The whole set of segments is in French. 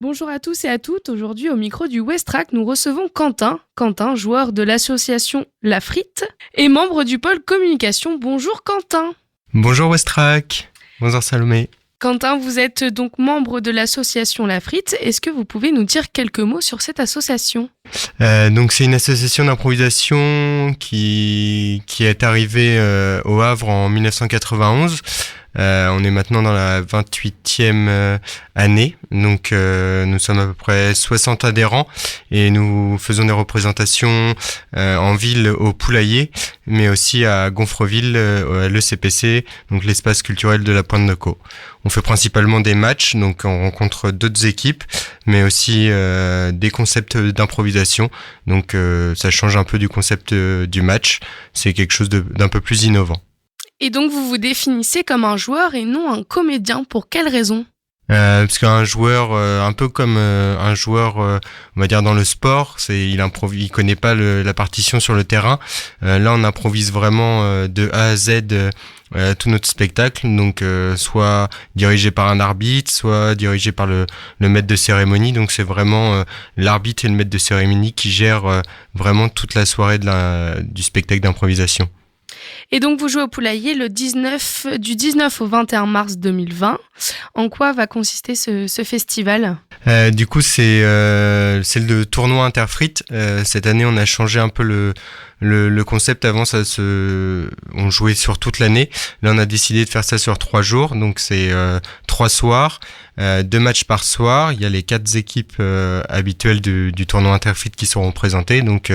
Bonjour à tous et à toutes. Aujourd'hui, au micro du Westrack, nous recevons Quentin. Quentin, joueur de l'association La Frite et membre du pôle communication. Bonjour Quentin. Bonjour Westrack. Bonjour Salomé. Quentin, vous êtes donc membre de l'association La Frite. Est-ce que vous pouvez nous dire quelques mots sur cette association ? Donc c'est une association d'improvisation qui est arrivée au Havre en 1991. On est maintenant dans la 28e année, donc nous sommes à peu près 60 adhérents et nous faisons des représentations en ville au Poulailler, mais aussi à Gonfreville, à l'ECPC, donc l'espace culturel de la Pointe de Caux. On fait principalement des matchs, donc on rencontre d'autres équipes, mais aussi des concepts d'improvisation, donc ça change un peu du concept du match, c'est quelque chose d'un peu plus innovant. Et donc vous vous définissez comme un joueur et non un comédien. Pour quelle raison ? Parce qu'un joueur, un peu comme un joueur, on va dire dans le sport, il connaît pas la partition sur le terrain. Là, on improvise vraiment de A à Z tout notre spectacle, donc soit dirigé par un arbitre, soit dirigé par le maître de cérémonie. Donc c'est vraiment l'arbitre et le maître de cérémonie qui gèrent vraiment toute la soirée du spectacle d'improvisation. Et donc vous jouez au Poulailler du 19 au 21 mars 2020. En quoi va consister ce festival ? Du coup, c'est le tournoi Interfrites. Cette année, on a changé un peu le concept. Avant, on jouait sur toute l'année. Là, on a décidé de faire ça sur 3 jours. Donc, c'est 3 soirs, 2 matchs par soir. Il y a les 4 équipes habituelles du tournoi Interfrites qui seront présentées. Donc,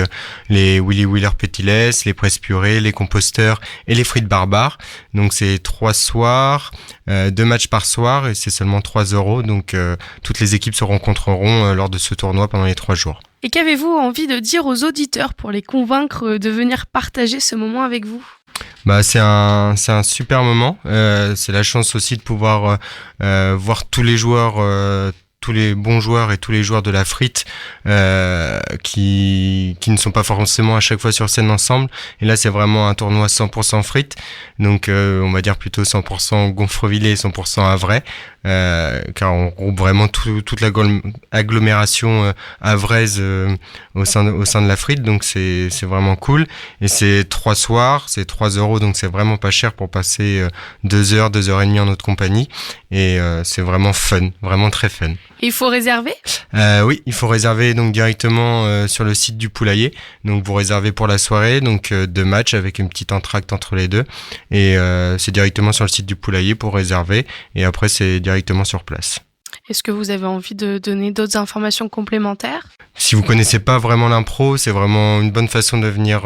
les Willy Wheeler Petiles, les Presse Purée, les Composteurs et les Frites Barbares. Donc, c'est 3 soirs, 2 matchs par soir et c'est seulement 3 €. Donc, toutes les équipes se rencontreront lors de ce tournoi pendant les 3 jours. Et qu'avez-vous envie de dire aux auditeurs pour les convaincre de venir partager ce moment avec vous ? C'est un super moment. C'est la chance aussi de pouvoir voir tous les joueurs, tous les bons joueurs et tous les joueurs de la frite qui ne sont pas forcément à chaque fois sur scène ensemble. Et là, c'est vraiment un tournoi 100% frite. Donc, on va dire plutôt 100% Gonfrevillers et 100% Havrais. Car on regroupe vraiment toute l'agglomération havraise au sein de la frite. Donc, c'est vraiment cool. Et c'est 3 soirs, c'est 3 €. Donc, c'est vraiment pas cher pour passer 2 heures, 2 heures et demie en notre compagnie. Et c'est vraiment fun, vraiment très fun. Et il faut réserver ? Oui, il faut réserver donc directement sur le site du Poulailler. Donc vous réservez pour la soirée, donc 2 matchs avec une petite entracte entre les deux. Et c'est directement sur le site du Poulailler pour réserver. Et après c'est directement sur place. Est-ce que vous avez envie de donner d'autres informations complémentaires ? Si vous connaissez pas vraiment l'impro, c'est vraiment une bonne façon de venir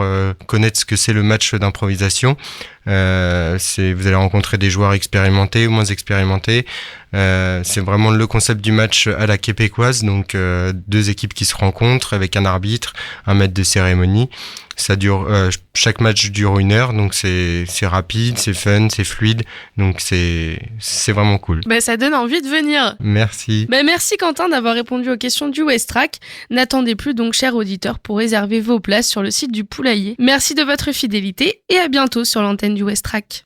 connaître ce que c'est le match d'improvisation. Vous allez rencontrer des joueurs expérimentés ou moins expérimentés. C'est vraiment le concept du match à la québécoise, donc 2 équipes qui se rencontrent avec un arbitre, un maître de cérémonie. Ça dure, chaque match dure 1 heure, donc c'est rapide, c'est fun, c'est fluide, donc c'est vraiment cool. Ça donne envie de venir. Merci. Merci Quentin d'avoir répondu aux questions du Westrack. N'attendez plus donc, chers auditeurs, pour réserver vos places sur le site du Poulailler. Merci de votre fidélité et à bientôt sur l'antenne du Westrack.